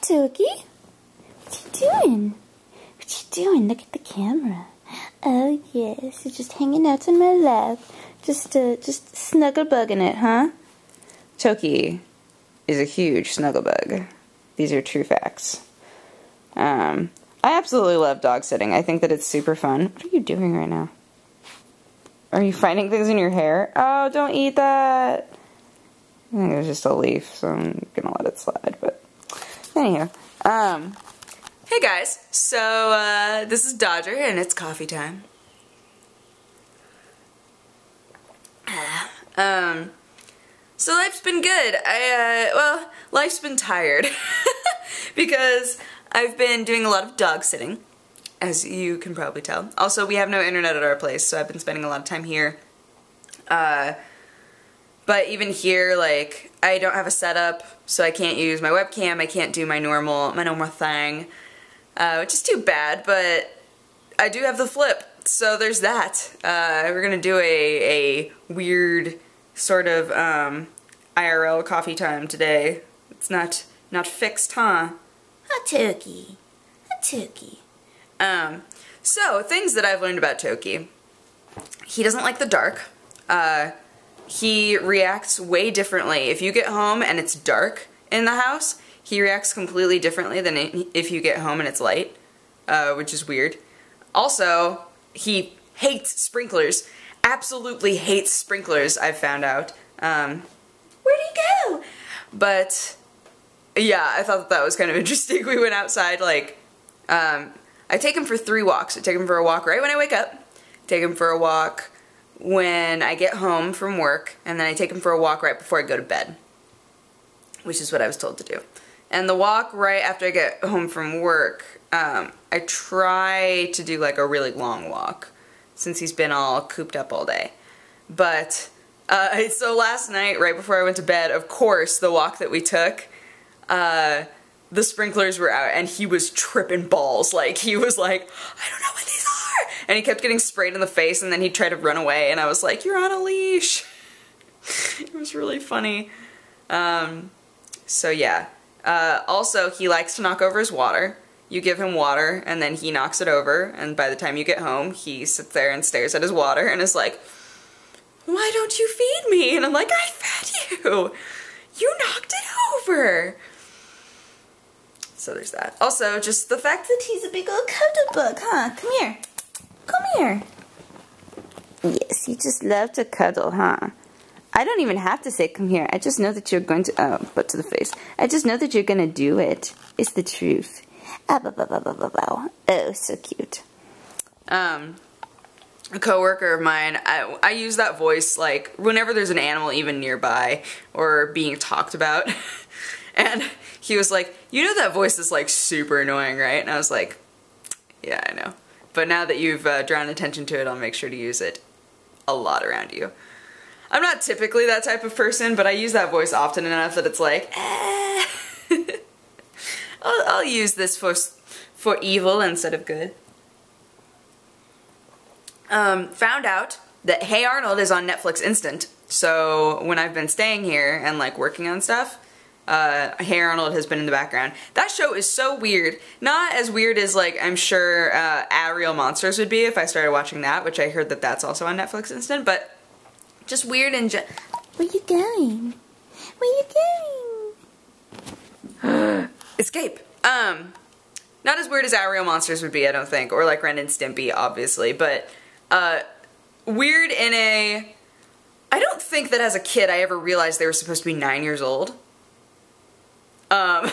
Togi? What you doing? What you doing? Look at the camera. Oh yes, you're just hanging out on my lap. Just snuggle bugging it, huh? Toki is a huge snuggle bug. These are true facts. I absolutely love dog sitting. I think that it's super fun. What are you doing right now? Are you finding things in your hair? Oh, don't eat that. I think it was just a leaf, so I'm gonna let it slide, but anyhow. Hey guys, so this is Dodger and it's coffee time. So life's been good. Well, life's been tired because I've been doing a lot of dog sitting, as you can probably tell. Also, we have no internet at our place, so I've been spending a lot of time here. But even here, like, I don't have a setup, so I can't use my webcam, I can't do my normal thing, which is too bad, but I do have the flip, so there's that. We're gonna do a weird sort of IRL coffee time today. It's not fixed, huh? A turkey. A turkey. So, things that I've learned about Toki. He doesn't like the dark. He reacts way differently. If you get home and it's dark in the house, he reacts completely differently than if you get home and it's light, which is weird. Also, he hates sprinklers. Absolutely hates sprinklers, I've found out. Where'd he go? But, yeah, I thought that was kind of interesting. We went outside, like, I take him for 3 walks. I take him for a walk right when I wake up, take him for a walk when I get home from work, and then I take him for a walk right before I go to bed, which is what I was told to do. And the walk right after I get home from work, I try to do like a really long walk since he's been all cooped up all day. But, so last night, right before I went to bed, of course, the walk that we took, the sprinklers were out and he was tripping balls. Like, he was like, I don't know what these are! And he kept getting sprayed in the face and then he'd try to run away and I was like, you're on a leash! It was really funny. So yeah. Also, he likes to knock over his water. You give him water and then he knocks it over and by the time you get home, he sits there and stares at his water and is like, why don't you feed me? And I'm like, I fed you! You knocked it over! So there's that. Also, just the fact that he's a big old cuddle bug, huh? Come here. Come here. Yes, you just love to cuddle, huh? I don't even have to say come here. I just know that you're going to, oh, butt to the face. I just know that you're going to do it. It's the truth. Oh, so cute. A coworker of mine, I use that voice like whenever there's an animal even nearby or being talked about. And he was like, you know that voice is like super annoying, right? And I was like, yeah, I know. But now that you've drawn attention to it, I'll make sure to use it a lot around you. I'm not typically that type of person, but I use that voice often enough that it's like, eh. I'll use this for evil instead of good. Found out that Hey Arnold is on Netflix Instant. So when I've been staying here and like working on stuff, Hey Arnold has been in the background. That show is so weird. Not as weird as like I'm sure Real Monsters would be if I started watching that, which I heard that that's also on Netflix Instant, but just weird and where you going? Where you going? Escape. Not as weird as Real Monsters would be, I don't think, or like Ren and Stimpy, obviously, but weird in a... I don't think that as a kid I ever realized they were supposed to be 9 years old. I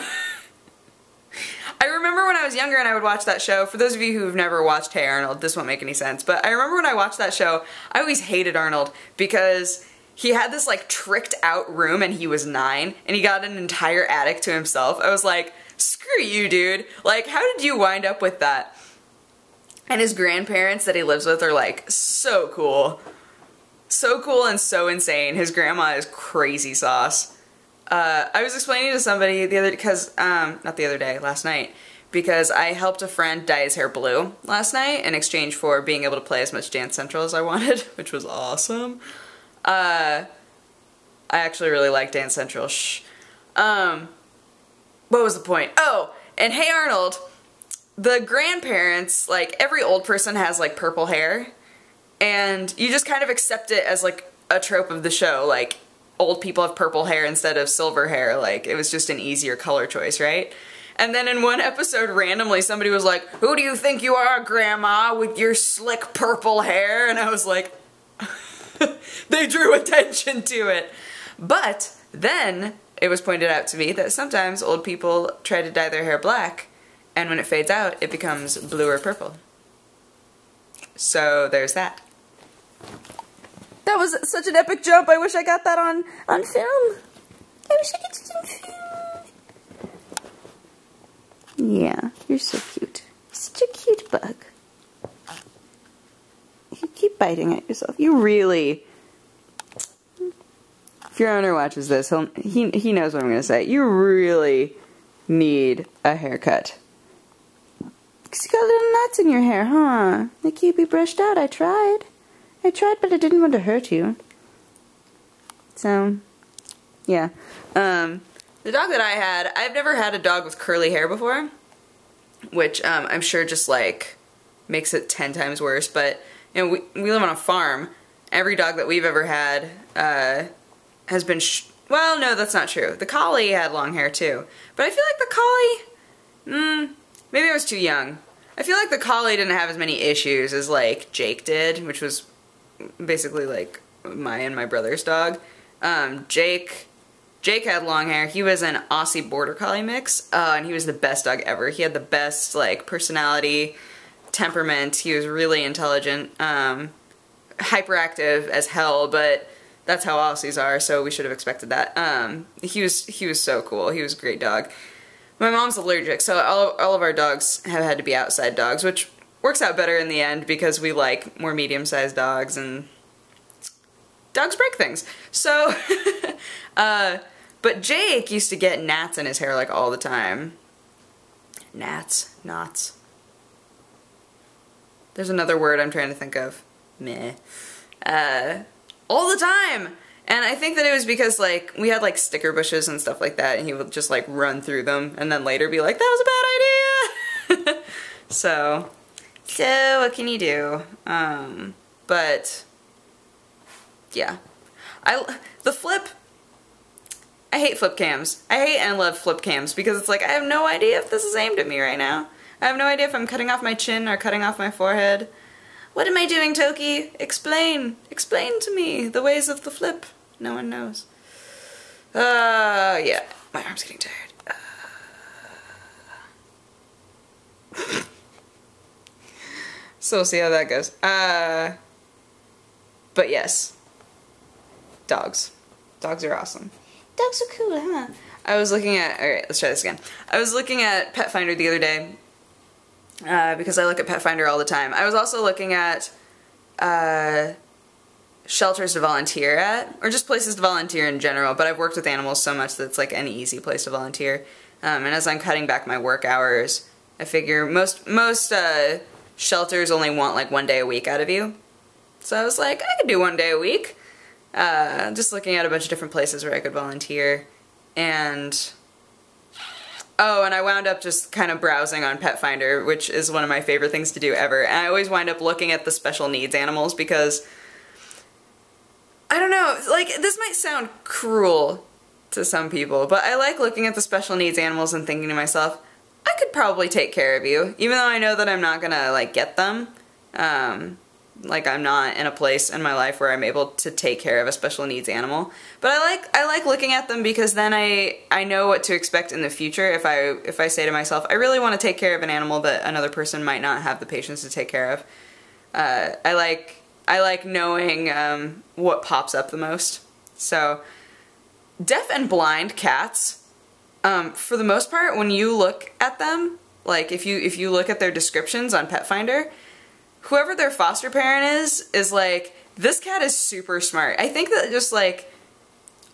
remember when I was younger and I would watch that show. For those of you who've never watched Hey Arnold, this won't make any sense, but I remember when I watched that show, I always hated Arnold because he had this like tricked out room and he was 9 and he got an entire attic to himself. I was like, screw you, dude. Like, how did you wind up with that? And his grandparents that he lives with are like so cool. So cool and so insane. His grandma is crazy sauce. I was explaining to somebody last night, because I helped a friend dye his hair blue last night in exchange for being able to play as much Dance Central as I wanted, which was awesome. I actually really like Dance Central. what was the point? Oh, and Hey Arnold, the grandparents, like, every old person has, like, purple hair, and you just kind of accept it as, like, a trope of the show, like, old people have purple hair instead of silver hair, like, it was just an easier color choice, right? And then in one episode, randomly, somebody was like, who do you think you are, Grandma, with your slick purple hair? And I was like, they drew attention to it. But then it was pointed out to me that sometimes old people try to dye their hair black, and when it fades out, it becomes blue or purple. So there's that. That was such an epic jump. I wish I got that on film. I wish I could do some film. Yeah, you're so cute. Such a cute bug. You keep biting at yourself. You really... If your owner watches this, he knows what I'm going to say. You really need a haircut. Because you got little knots in your hair, huh? They can't be brushed out. I tried, but I didn't want to hurt you. So, yeah. The dog that I had, I've never had a dog with curly hair before, which I'm sure just, like, makes it 10 times worse. But, you know, we live on a farm. Every dog that we've ever had has been, well, no, that's not true. The collie had long hair, too. But I feel like the collie, maybe I was too young. I feel like the collie didn't have as many issues as, like, Jake did, which was basically, like, my and my brother's dog. Jake had long hair. He was an Aussie Border Collie mix, and he was the best dog ever. He had the best, like, personality, temperament. He was really intelligent, hyperactive as hell, but that's how Aussies are, so we should have expected that. He was so cool. He was a great dog. My mom's allergic, so all of our dogs have had to be outside dogs, which works out better in the end because we like more medium-sized dogs, and dogs break things. So, but Jake used to get gnats in his hair, like, all the time. Knots. There's another word I'm trying to think of. Meh. All the time! And I think that it was because, like, we had, like, sticker bushes and stuff like that, and he would just, like, run through them, and then later be like, that was a bad idea! So, what can you do? But, yeah. The flip, I hate flip cams. I hate and love flip cams, because it's like, I have no idea if this is aimed at me right now. I have no idea if I'm cutting off my chin or cutting off my forehead. What am I doing, Toki? Explain to me the ways of the flip. No one knows. Yeah, my arm's getting tired. So we'll see how that goes. But yes, dogs. Dogs are awesome. Dogs are cool, huh? I was looking at, alright, let's try this again. I was looking at Pet Finder the other day, because I look at Pet Finder all the time. I was also looking at shelters to volunteer at, or just places to volunteer in general, but I've worked with animals so much that it's like an easy place to volunteer. And as I'm cutting back my work hours, I figure most shelters only want like 1 day a week out of you. So I was like, I could do 1 day a week. Just looking at a bunch of different places where I could volunteer. And oh, and I wound up just kind of browsing on Pet Finder, which is one of my favorite things to do ever. And I always wind up looking at the special needs animals because, I don't know, like, this might sound cruel to some people, but I like looking at the special needs animals and thinking to myself, I could probably take care of you, even though I know that I'm not gonna, like, get them. Like, I'm not in a place in my life where I'm able to take care of a special needs animal. But I like looking at them because then I know what to expect in the future if I say to myself, I really want to take care of an animal that another person might not have the patience to take care of. I like knowing what pops up the most. So, deaf and blind cats, for the most part, when you look at them, like if you look at their descriptions on Pet Finder, whoever their foster parent is like, this cat is super smart. I think that just like,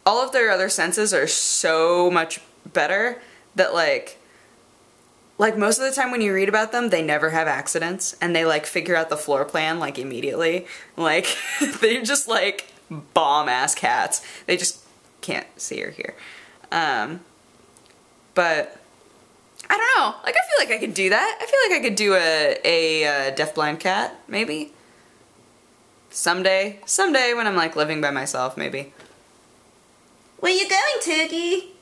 all of their other senses are so much better that like most of the time when you read about them, they never have accidents, and they like figure out the floor plan like immediately. Like, they're just like bomb-ass cats. They just can't see or hear. But know. Like, I feel like I could do that. I feel like I could do a deafblind cat, maybe. Someday when I'm like living by myself, maybe. Where you going, Turkey?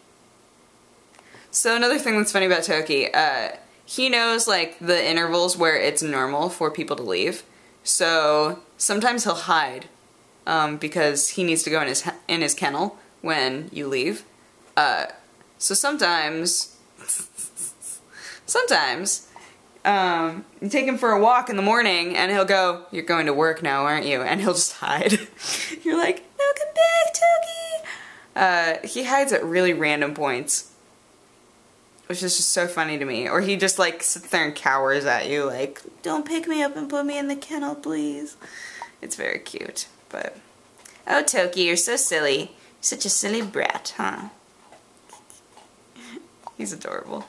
So another thing that's funny about Toki, he knows like the intervals where it's normal for people to leave. So sometimes he'll hide because he needs to go in his kennel when you leave. So sometimes you take him for a walk in the morning and he'll go, "You're going to work now, aren't you?" And he'll just hide. You're like, "No, come back, Toki." He hides at really random points, which is just so funny to me. Or he just like sits there and cowers at you like, "Don't pick me up and put me in the kennel, please." It's very cute, but... Oh, Toki, you're so silly. Such a silly brat, huh? He's adorable.